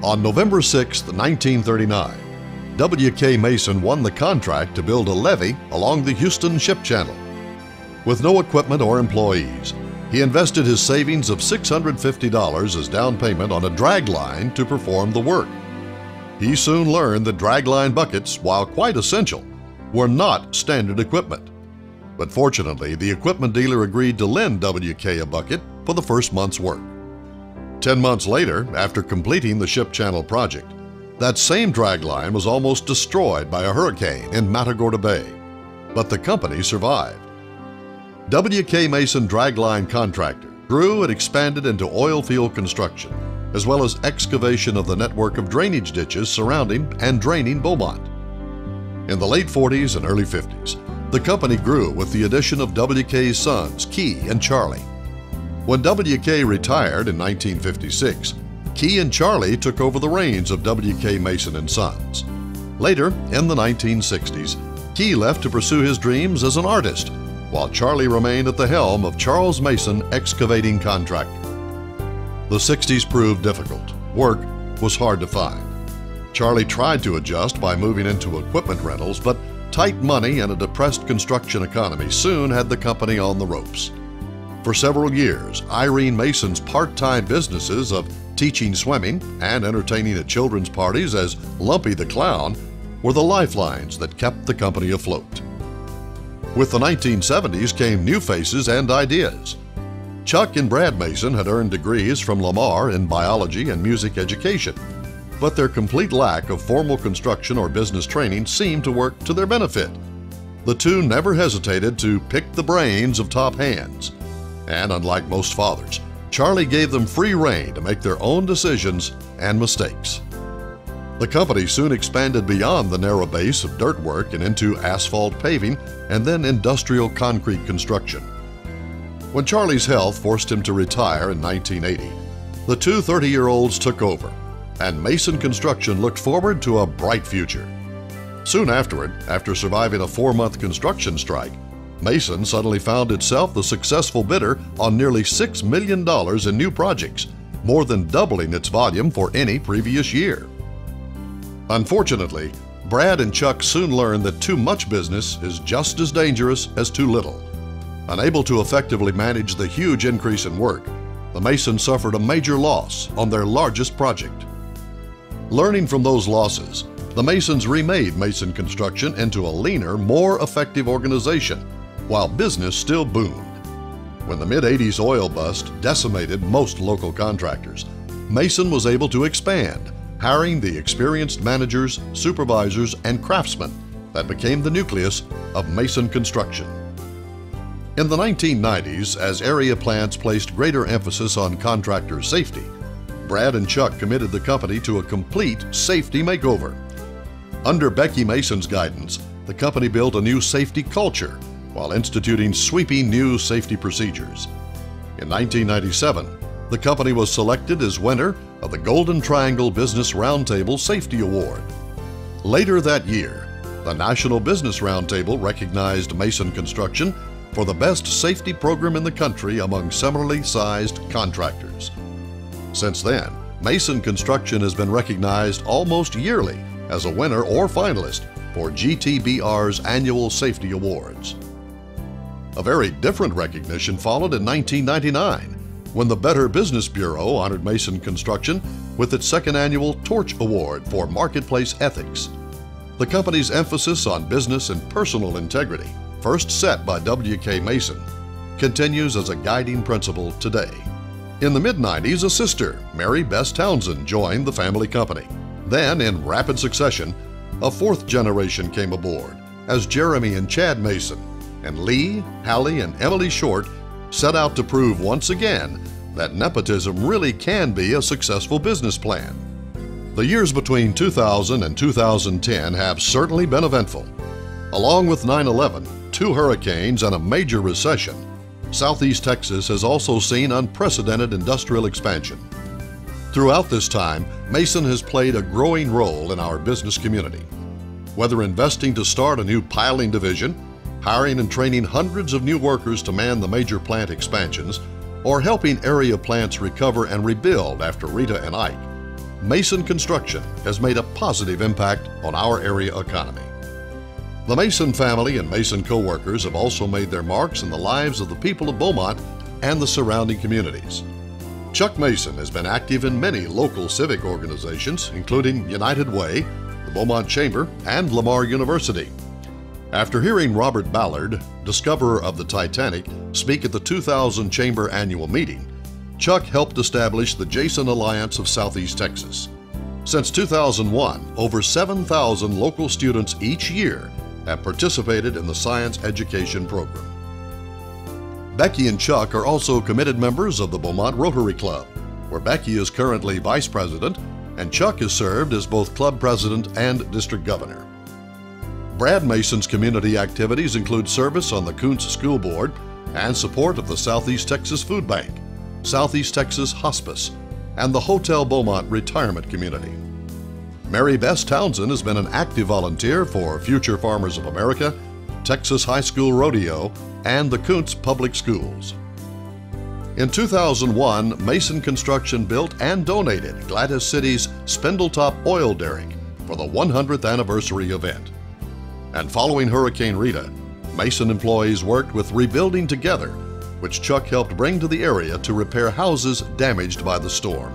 On November 6, 1939, W.K. Mason won the contract to build a levee along the Houston Ship Channel. With no equipment or employees, he invested his savings of $650 as down payment on a drag line to perform the work. He soon learned that dragline buckets, while quite essential, were not standard equipment. But fortunately, the equipment dealer agreed to lend W.K. a bucket for the first month's work. 10 months later, after completing the Ship Channel project, that same dragline was almost destroyed by a hurricane in Matagorda Bay, but the company survived. W.K. Mason Dragline Contractor grew and expanded into oil field construction, as well as excavation of the network of drainage ditches surrounding and draining Beaumont. In the late 40s and early 50s, the company grew with the addition of W.K.'s sons, Key and Charlie. When W.K. retired in 1956, Key and Charlie took over the reins of W.K. Mason and Sons. Later, in the 1960s, Key left to pursue his dreams as an artist, while Charlie remained at the helm of Charles Mason Excavating Contractor. The 60s proved difficult. Work was hard to find. Charlie tried to adjust by moving into equipment rentals, but tight money and a depressed construction economy soon had the company on the ropes. For several years, Irene Mason's part-time businesses of teaching swimming and entertaining at children's parties as Lumpy the Clown were the lifelines that kept the company afloat. With the 1970s came new faces and ideas. Chuck and Brad Mason had earned degrees from Lamar in biology and music education, but their complete lack of formal construction or business training seemed to work to their benefit. The two never hesitated to pick the brains of top hands, and unlike most fathers, Charlie gave them free rein to make their own decisions and mistakes. The company soon expanded beyond the narrow base of dirt work and into asphalt paving and then industrial concrete construction. When Charlie's health forced him to retire in 1980, the two 30-year-olds took over, and Mason Construction looked forward to a bright future. Soon afterward, after surviving a 4-month construction strike, Mason suddenly found itself the successful bidder on nearly $6 million in new projects, more than doubling its volume for any previous year. Unfortunately, Brad and Chuck soon learned that too much business is just as dangerous as too little. Unable to effectively manage the huge increase in work, the Masons suffered a major loss on their largest project. Learning from those losses, the Masons remade Mason Construction into a leaner, more effective organization, while business still boomed. When the mid-80s oil bust decimated most local contractors, Mason was able to expand, hiring the experienced managers, supervisors, and craftsmen that became the nucleus of Mason Construction. In the 1990s, as area plants placed greater emphasis on contractor safety, Brad and Chuck committed the company to a complete safety makeover. Under Becky Mason's guidance, the company built a new safety culture while instituting sweeping new safety procedures. In 1997, the company was selected as winner of the Golden Triangle Business Roundtable Safety Award. Later that year, the National Business Roundtable recognized Mason Construction for the best safety program in the country among similarly sized contractors. Since then, Mason Construction has been recognized almost yearly as a winner or finalist for GTBR's annual safety awards. A very different recognition followed in 1999, when the Better Business Bureau honored Mason Construction with its second annual Torch Award for Marketplace Ethics. The company's emphasis on business and personal integrity, first set by W.K. Mason, continues as a guiding principle today. In the mid-90s, a sister, Mary Bess Townsend, joined the family company. Then, in rapid succession, a fourth generation came aboard as Jeremy and Chad Mason, and Lee, Hallie, and Emily Short set out to prove once again that nepotism really can be a successful business plan. The years between 2000 and 2010 have certainly been eventful. Along with 9/11, 2 hurricanes, and a major recession, Southeast Texas has also seen unprecedented industrial expansion. Throughout this time, Mason has played a growing role in our business community. Whether investing to start a new piling division, hiring and training hundreds of new workers to man the major plant expansions, or helping area plants recover and rebuild after Rita and Ike, Mason Construction has made a positive impact on our area economy. The Mason family and Mason co-workers have also made their marks in the lives of the people of Beaumont and the surrounding communities. Chuck Mason has been active in many local civic organizations, including United Way, the Beaumont Chamber, and Lamar University. After hearing Robert Ballard, discoverer of the Titanic, speak at the 2000 Chamber annual meeting, Chuck helped establish the Jason Alliance of Southeast Texas. Since 2001, over 7,000 local students each year have participated in the science education program. Becky and Chuck are also committed members of the Beaumont Rotary Club, where Becky is currently vice president and Chuck has served as both club president and district governor. Brad Mason's community activities include service on the Kuntz School Board and support of the Southeast Texas Food Bank, Southeast Texas Hospice, and the Hotel Beaumont Retirement Community. Mary Bess Townsend has been an active volunteer for Future Farmers of America, Texas High School Rodeo, and the Kuntz Public Schools. In 2001, Mason Construction built and donated Gladys City's Spindletop oil derrick for the 100th anniversary event. And following Hurricane Rita, Mason employees worked with Rebuilding Together, which Chuck helped bring to the area to repair houses damaged by the storm.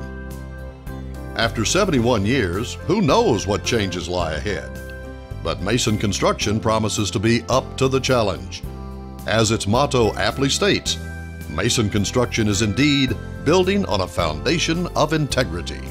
After 71 years, who knows what changes lie ahead? But Mason Construction promises to be up to the challenge. As its motto aptly states, Mason Construction is indeed building on a foundation of integrity.